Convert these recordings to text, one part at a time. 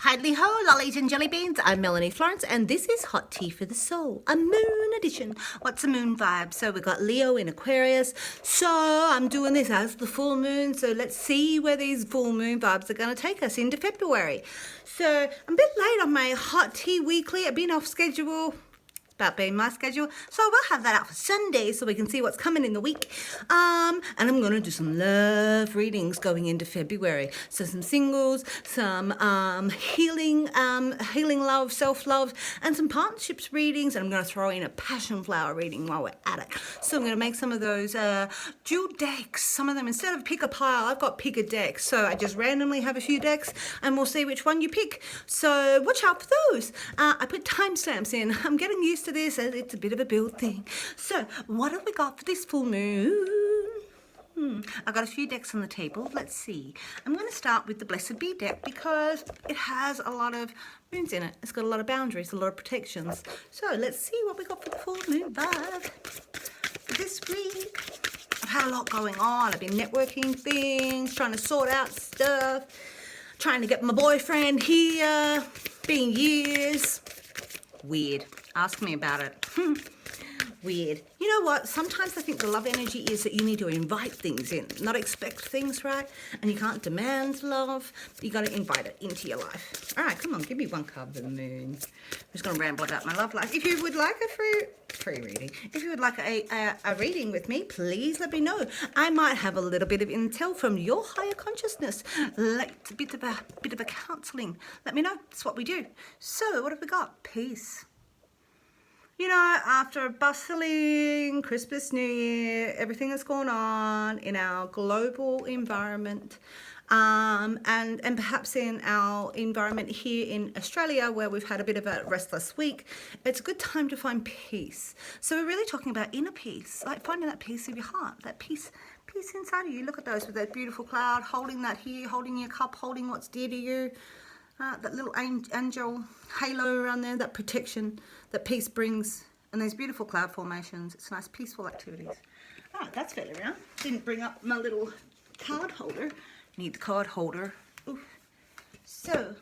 Hidely ho, lollies and jelly beans. I'm Melanie Florence, and this is Hot Tea for the Soul, a moon edition. What's a moon vibe? So we've got Leo in Aquarius. So I'm doing this as the full moon. So let's see where these full moon vibes are going to take us into February. So I'm a bit late on my Hot Tea weekly. I've been off schedule. About being my schedule, so we'll have that out for Sunday so we can see what's coming in the week. And I'm going to do some love readings going into February. So some singles, some healing love, self-love, and some partnerships readings. And I'm going to throw in a passion flower reading while we're at it. So I'm going to make some of those dual decks. Some of them, instead of pick a pile, I've got pick a deck. So I just randomly have a few decks and we'll see which one you pick. So watch out for those. I put timestamps in. I'm getting used to this, and it's a bit of a build thing. So what have we got for this full moon? I've got a few decks on the table. Let's see. I'm going to start with the Blessed Bee deck because it has a lot of moons in it. It's got a lot of boundaries, a lot of protections. So let's see what we got for the full moon vibe this week. I've had a lot going on. I've been networking things, trying to sort out stuff, trying to get my boyfriend here. Been years. Weird. Ask me about it. Weird. You know what? Sometimes I think the love energy is that you need to invite things in, not expect things, right? And you can't demand love. You got to invite it into your life. All right, come on, give me one card of the moon. I'm just going to ramble about my love life. If you would like a free reading, if you would like a reading with me, please let me know. I might have a little bit of intel from your higher consciousness, like a bit of a counseling. Let me know. That's what we do. So, what have we got? Peace. You know, after a bustling Christmas, New Year, everything that's going on in our global environment, and perhaps in our environment here in Australia, where we've had a bit of a restless week, it's a good time to find peace. So we're really talking about inner peace, like finding that peace of your heart, that peace inside of you. Look at those with that beautiful cloud, holding that here, holding your cup, holding what's dear to you. That little angel halo around there, that protection that peace brings, and those beautiful cloud formations. It's nice, peaceful activities. Oh, that's fairly round. Didn't bring up my little card holder. Need the card holder. Ooh. So,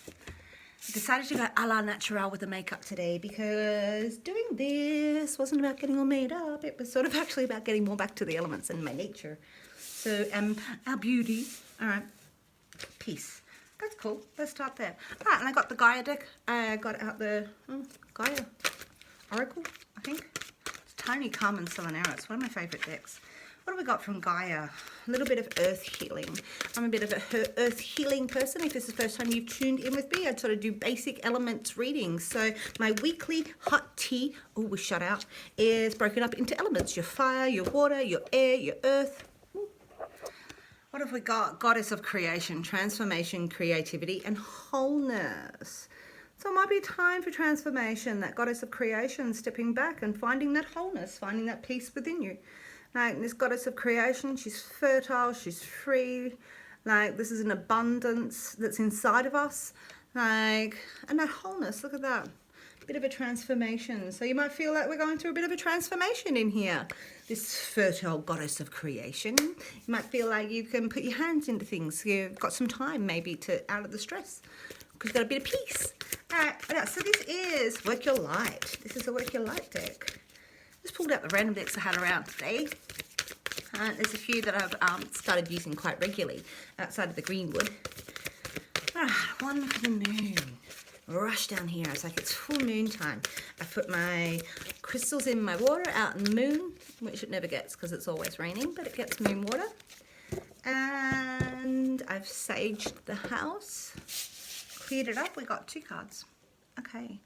I decided to go a la natural with the makeup today because doing this wasn't about getting all made up. It was sort of actually about getting more back to the elements and my nature. So, our beauty. All right, peace. That's cool. Let's start there. All right, and I got the Gaia deck. I got out the Gaia Oracle, I think. It's Tiny, Calm, and Solanera. It's one of my favourite decks. What have we got from Gaia? A little bit of earth healing. I'm a bit of a earth healing person. If this is the first time you've tuned in with me, I'd sort of do basic elements readings. So my weekly hot tea, oh, we shut out, is broken up into elements. Your fire, your water, your air, your earth. What have we got? Goddess of creation, transformation, creativity, and wholeness. So it might be time for transformation, that goddess of creation, stepping back and finding that wholeness, finding that peace within you. Like this goddess of creation, she's fertile, she's free. Like this is an abundance that's inside of us. Like, and that wholeness, look at that. Bit of a transformation. So you might feel like we're going through a bit of a transformation in here. This fertile goddess of creation. You might feel like you can put your hands into things. You've got some time maybe to out of the stress because you've got a bit of peace. All right, so this is Work Your Light. This is a Work Your Light deck. Just pulled out the random decks I had around today. There's a few that I've started using quite regularly outside of the Greenwood. One for the moon. Rush down here. It's like it's full moon time. I put my crystals in my water out in the moon, which it never gets because it's always raining, but it gets moon water. And I've saged the house, cleared it up. We got 2 cards. Okay.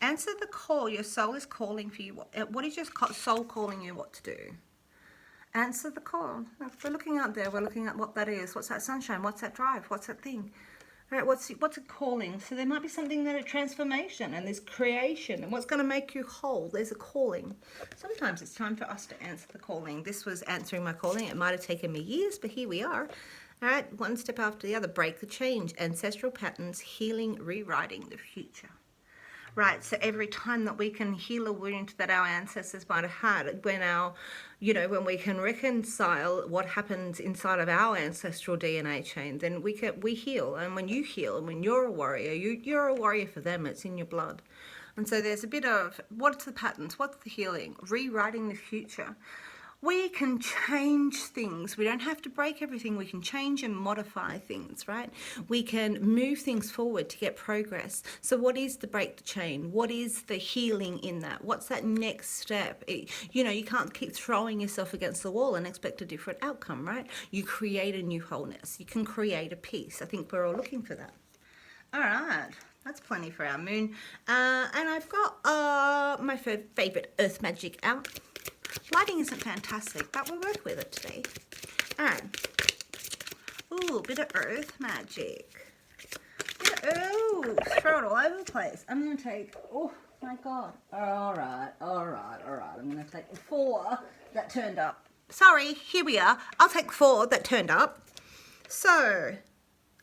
Answer the call. Your soul is calling for you. What is your soul calling you what to do? Answer the call. If we're looking out there, we're looking at what that is. What's that sunshine? What's that drive? What's that thing? All right, what's it calling? So there might be something that a transformation and this creation and what's going to make you whole. There's a calling. Sometimes it's time for us to answer the calling. This was answering my calling. It might have taken me years, but here we are. All right, one step after the other. Break the change. Ancestral patterns, healing, rewriting the future. right? So every time that we can heal a wound that our ancestors might have had, when we can reconcile what happens inside of our ancestral DNA chain, then we heal. And when you heal, and when you're a warrior, you're a warrior for them. It's in your blood. And so there's a bit of, what's the patterns? What's the healing? Rewriting the future. We can change things. We don't have to break everything. We can change and modify things, right? We can move things forward to get progress. So what is the break the chain? What is the healing in that? What's that next step? You can't keep throwing yourself against the wall and expect a different outcome, right? You create a new wholeness. You can create a peace. I think we're all looking for that. All right. That's plenty for our moon. And I've got my favourite earth magic out. Lighting isn't fantastic, but we'll work with it today. All right. Ooh, bit of earth magic. Throw it all over the place. I'm going to take, oh my God. All right. I'm going to take the 4 that turned up. Sorry, here we are. I'll take 4 that turned up. So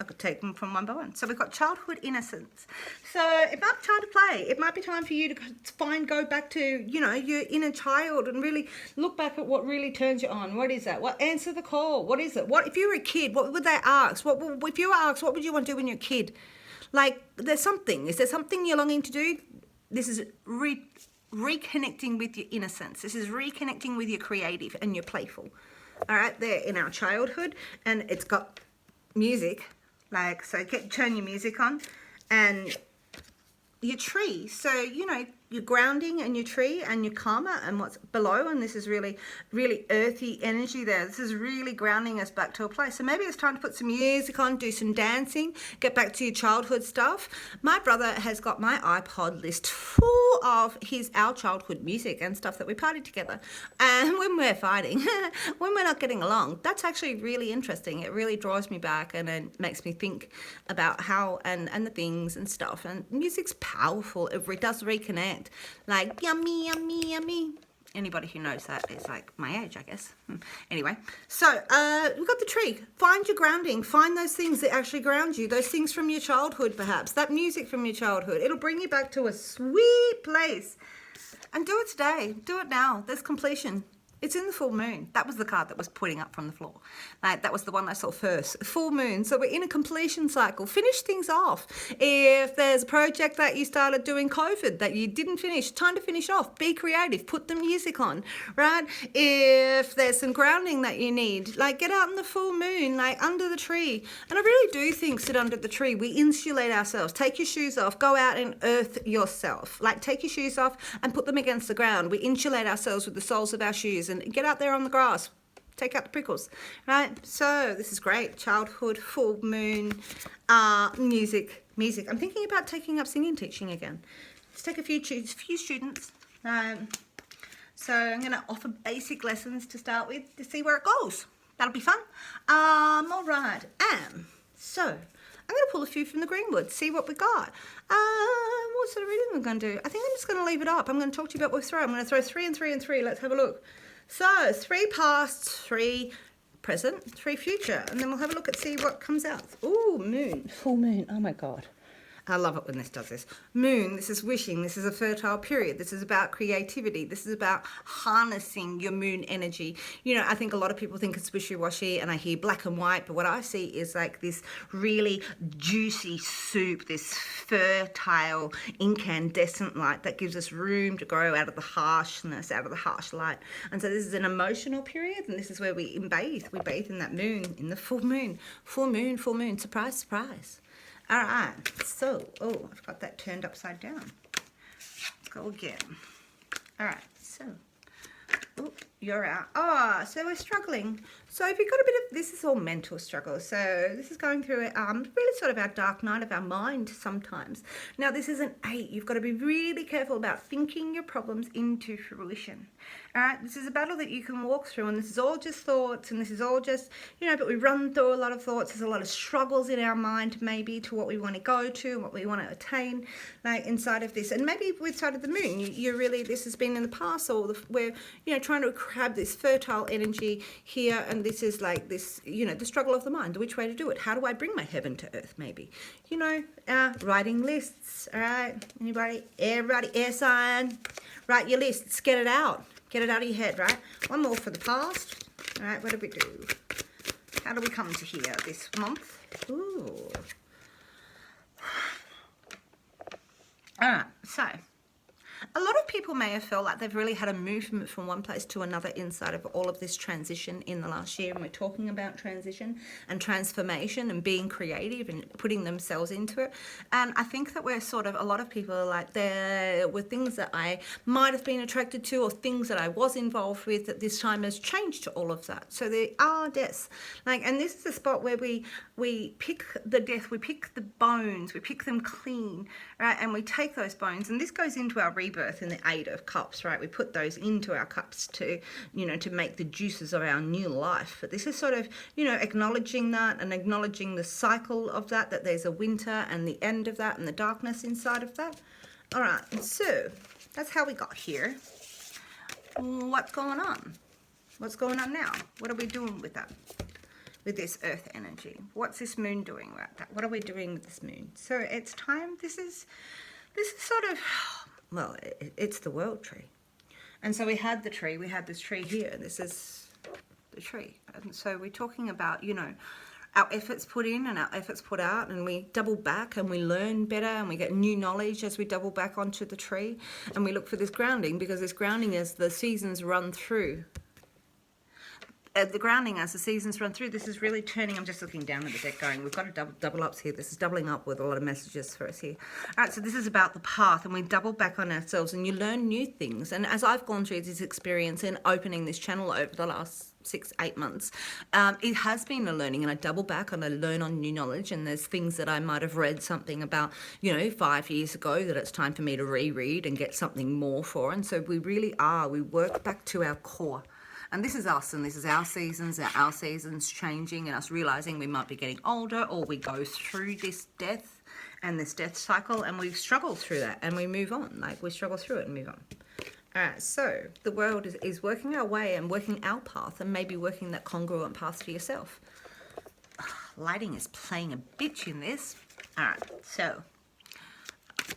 I could take them from one by one. So we've got childhood innocence. So it might be time to play. It might be time for you to go back to, your inner child and really look back at what really turns you on. What is that? Answer the call. What is it? What if you were a kid? What would they ask? If you were asked, what would you want to do when you're a kid? Like, there's something. Is there something you're longing to do? This is reconnecting with your innocence. This is reconnecting with your creative and your playful. All right, they're in our childhood, and it's got music. So turn your music on, and your tree. So, your grounding and your tree and your karma and what's below. And this is really, really earthy energy there. This is really grounding us back to a place. So maybe it's time to put some music on, do some dancing, get back to your childhood stuff. My brother has got my iPod list full of our childhood music and stuff that we partied together. And when we're fighting, when we're not getting along, that's actually really interesting. It really draws me back, and it makes me think about how and the things and stuff. And music's powerful. It does reconnect. Like, yummy, yummy, yummy. Anybody who knows that is like my age, I guess. Anyway, so we've got the tree. Find your grounding. Find those things that actually ground you. Those things from your childhood, perhaps. That music from your childhood. It'll bring you back to a sweet place. And do it today. Do it now. There's completion. It's in the full moon. That was the card that was putting up from the floor. That was the one I saw first. Full moon. So we're in a completion cycle. Finish things off. If there's a project that you started doing COVID that you didn't finish, time to finish off. Be creative. Put the music on, right? If there's some grounding that you need, get out in the full moon, under the tree. And I really do think sit under the tree. We insulate ourselves. Take your shoes off. Go out and earth yourself. Take your shoes off and put them against the ground. We insulate ourselves with the soles of our shoes. And get out there on the grass, take out the prickles, right? So this is great. Childhood, full moon, music. I'm thinking about taking up singing teaching again. Let's take a few students. So I'm going to offer basic lessons to start with to see where it goes. That'll be fun. All right. So I'm going to pull a few from the Greenwood, see what we got. What sort of reading am I going to do? I think I'm just going to leave it up. I'm going to talk to you about what we throw. I'm going to throw 3 and 3 and 3. Let's have a look. So 3 past, 3 present, 3 future. And then we'll have a look at see what comes out. Ooh, moon. Full moon. Oh, my God. I love it when this does this. Moon, this is wishing. This is a fertile period. This is about creativity. This is about harnessing your moon energy. I think a lot of people think it's wishy-washy, and I hear black and white, but what I see is this really juicy soup, this fertile, incandescent light that gives us room to grow out of the harshness, out of the harsh light. And so this is an emotional period, and this is where we bathe. We bathe in that moon, in the full moon. Full moon, full moon. Surprise, surprise. All right, so, I've got that turned upside down. Let's go again. All right, so, you're out. So we're struggling. So if you've got a bit of, this is all mental struggle. So this is going through really sort of our dark night of our mind sometimes. Now this is an 8. You've got to be really careful about thinking your problems into fruition. All right, this is a battle that you can walk through, and this is all just thoughts, and this is all just, but we run through a lot of thoughts. There's a lot of struggles in our mind, maybe, to what we want to go to, what we want to attain, inside of this. And maybe with side of the moon, you really, this has been in the past, or we're, trying to have this fertile energy here, and this is like this, you know, the struggle of the mind, which way to do it. How do I bring my heaven to earth, maybe? You know, writing lists, all right? Everybody, air sign, write your lists, get it out. Get it out of your head, right? One more for the past. All right, what did we do? How do we come to here this month? Ooh. All right, so a lot of people may have felt like they've really had a movement from one place to another inside of all of this transition in the last year. And we're talking about transition and transformation and being creative and putting themselves into it. And I think that we're sort of, a lot of people are like, there were things that I might have been attracted to or things that I was involved with that this time has changed to all of that. So there are deaths. Like, and this is a spot where we pick the death, we pick the bones, we pick them clean, right? And we take those bones, and this goes into our rebirth in the 8 of Cups, right? We put those into our cups to, you know, to make the juices of our new life. But this is sort of, you know, acknowledging that and acknowledging the cycle of that there's a winter and the end of that and the darkness inside of that. All right, so that's how we got here. What's going on? What's going on now? What are we doing with that? With this earth energy? What's this moon doing about that? What are we doing with this moon? So it's time, this is sort of, well, it's the world tree. And so we had the tree, we had this tree here, this is the tree. And so we're talking about, you know, our efforts put in and our efforts put out, and we double back and we learn better and we get new knowledge as we double back onto the tree, and we look for this grounding, because this grounding as the seasons run through. The grounding as the seasons run through, this is really turning. I'm just looking down at the deck going, we've got a double ups here. This is doubling up with a lot of messages for us here. All right, so this is about the path, and we double back on ourselves, and you learn new things. And as I've gone through this experience in opening this channel over the last 6-8 months, it has been a learning, and I double back and I learn on new knowledge, and there's things that I might have read something about, you know, 5 years ago that it's time for me to reread and get something more for. And so we really are, we work back to our core. And this is us, and this is our seasons changing, and us realizing we might be getting older, or we go through this death and this death cycle, and we struggle through that, and we move on. Like, we struggle through it and move on. All right, so the world is working our way and working our path, and maybe working that congruent path to yourself. Lighting is playing a bitch in this. All right, so,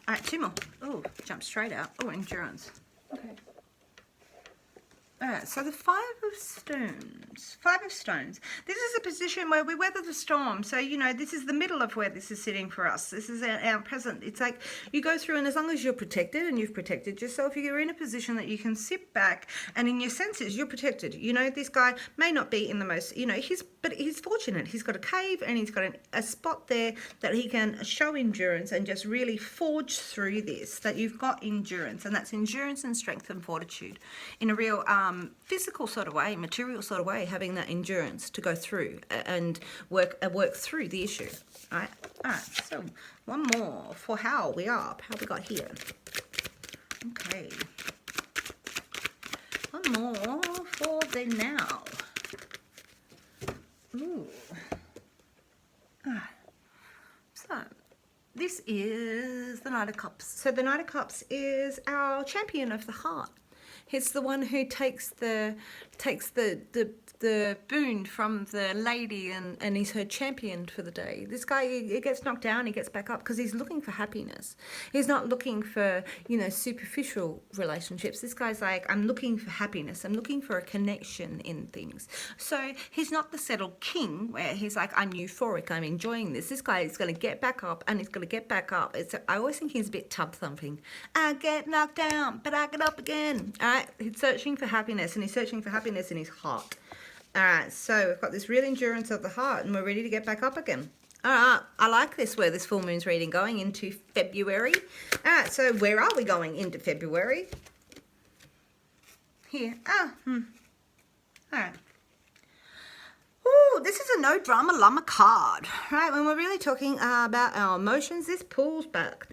all right, 2 more. Oh, jump straight out. Oh, endurance. Okay. All right, so the 5 of Stones. 5 of Stones. This is a position where we weather the storm. So, you know, this is the middle of where this is sitting for us. This is our present. It's like you go through, and as long as you're protected and you've protected yourself, you're in a position that you can sit back, and in your senses, you're protected. You know, this guy may not be in the most, you know, but he's fortunate. He's got a cave, and he's got a spot there that he can show endurance and just really forge through this, that you've got endurance, and that's endurance and strength and fortitude in a real physical sort of way, material sort of way, having that endurance to go through and work through the issue. All right, so one more for how we got here. Okay, one more for the now. Ooh. So this is the Knight of Cups. So the Knight of Cups is our champion of the heart. He's the one who takes the boon from the lady, and he's her champion for the day. This guy, he gets knocked down, he gets back up, because he's looking for happiness. He's not looking for, you know, superficial relationships. This guy's like, I'm looking for happiness. I'm looking for a connection in things. So he's not the settled king where he's like, I'm euphoric, I'm enjoying this. This guy is going to get back up, and he's going to get back up. I always think he's a bit tub thumping. I get knocked down, but I get up again. All right, he's searching for happiness, and he's searching for happiness in his heart. All right, so we've got this real endurance of the heart, and we're ready to get back up again. All right, I like this, where this full moon's reading going into February. All right, so where are we going into February? Here. All right. Ooh, this is a no drama llama card, right? When we're really talking about our emotions, this pulls back.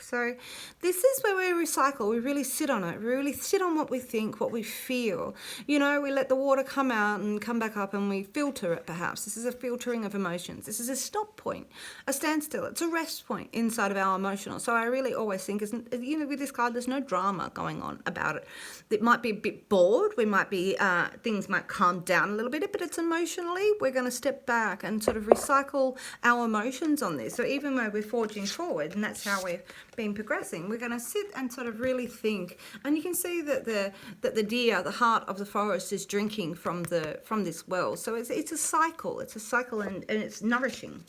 So this is where we recycle. We really sit on it. We really sit on what we think, what we feel. You know, we let the water come out and come back up and we filter it perhaps. This is a filtering of emotions. This is a stop point, a standstill. It's a rest point inside of our emotional. So I really always think, you know, with this card, there's no drama going on about it. It might be a bit bored. We might be, things might calm down a little bit, but it's emotionally, we're going to step back and sort of recycle our emotions on this. So even though we're forging forward, and that's how we've been progressing, we're going to sit and sort of really think. And you can see that the deer, the heart of the forest, is drinking from this well. So it's a cycle. It's a cycle, and it's nourishing.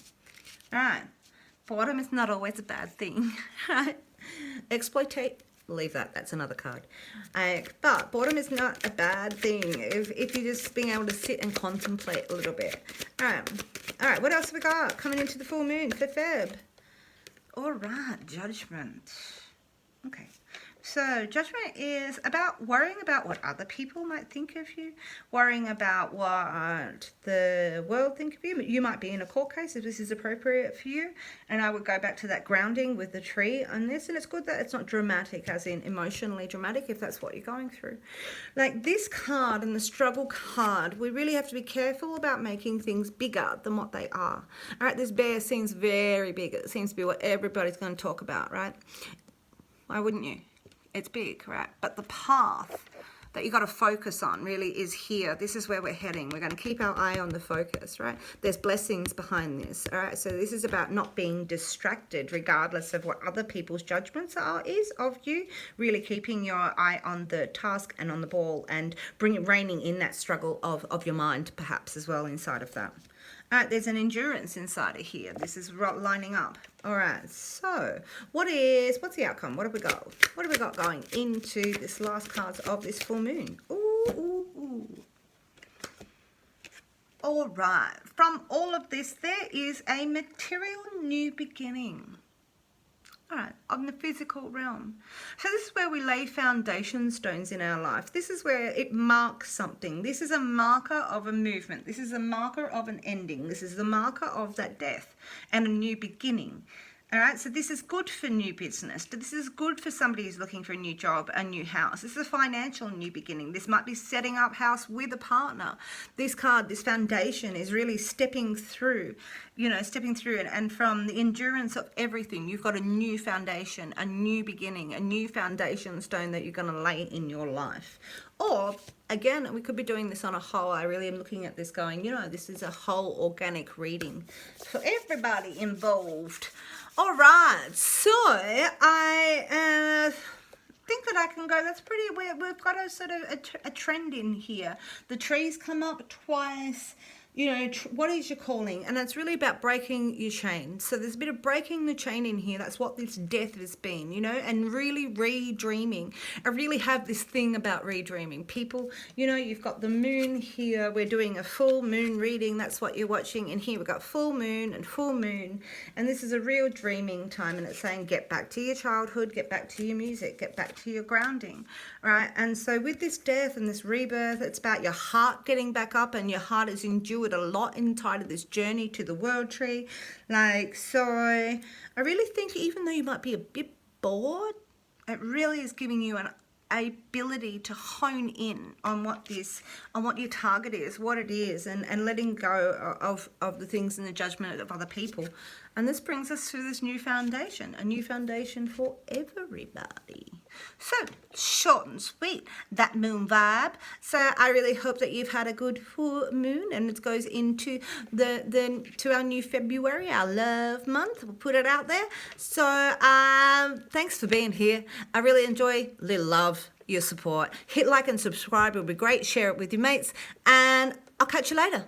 All right. Boredom is not always a bad thing, right? Exploitate. Leave that. That's another card. But boredom is not a bad thing if you're just being able to sit and contemplate a little bit. All right. What else have we got coming into the full moon for Feb? All right, Judgment. Okay. So judgment is about worrying about what other people might think of you, worrying about what the world think of you. You might be in a court case if this is appropriate for you. And I would go back to that grounding with the tree on this. And it's good that it's not dramatic, as in emotionally dramatic, if that's what you're going through. Like this card and the struggle card, we really have to be careful about making things bigger than what they are. All right, this bear seems very big. It seems to be what everybody's going to talk about, right? Why wouldn't you? It's big, right? But the path that you got to focus on really is here. This is where we're heading. We're going to keep our eye on the focus, right? There's blessings behind this, all right? So this is about not being distracted regardless of what other people's judgments is of you, really keeping your eye on the task and on the ball and reining in that struggle of your mind perhaps as well inside of that. All right, there's an endurance inside of here. This is lining up. All right, so what's the outcome? What have we got? What have we got going into this last cards of this full moon? Ooh. All right, from all of this, there is a material new beginning. All right, on the physical realm. So this is where we lay foundation stones in our life. This is where it marks something. This is a marker of a movement. This is a marker of an ending. This is the marker of that death and a new beginning. All right, so this is good for new business. This is good for somebody who's looking for a new job, a new house. This is a financial new beginning. This might be setting up house with a partner. This card, this foundation is really stepping through, and from the endurance of everything, you've got a new foundation, a new beginning, a new foundation stone that you're going to lay in your life. Or, again, we could be doing this on a whole. I really am looking at this going, this is a whole organic reading for everybody involved. All right, so I think that I can go. That's pretty weird. We've got a sort of a trend in here. The trees come up twice. What is your calling? And it's really about breaking your chain. So there's a bit of breaking the chain in here. That's what this death has been, and really redreaming. I really have this thing about redreaming. People, you've got the moon here. We're doing a full moon reading. That's what you're watching. And here we've got full moon and full moon. And this is a real dreaming time. And it's saying, get back to your childhood, get back to your music, get back to your grounding, right? And so with this death and this rebirth, it's about your heart getting back up, and your heart is endured a lot inside of this journey to the world tree. So I really think even though you might be a bit bored, it really is giving you an ability to hone in on what your target is, what it is, and letting go of the things and the judgment of other people. And this brings us to this new foundation, a new foundation for everybody. So, short and sweet, that moon vibe. So I really hope that you've had a good full moon, and it goes into to our new February, our love month. We'll put it out there. So thanks for being here. I really enjoy little love, your support. Hit like and subscribe. It would be great. Share it with your mates, and I'll catch you later.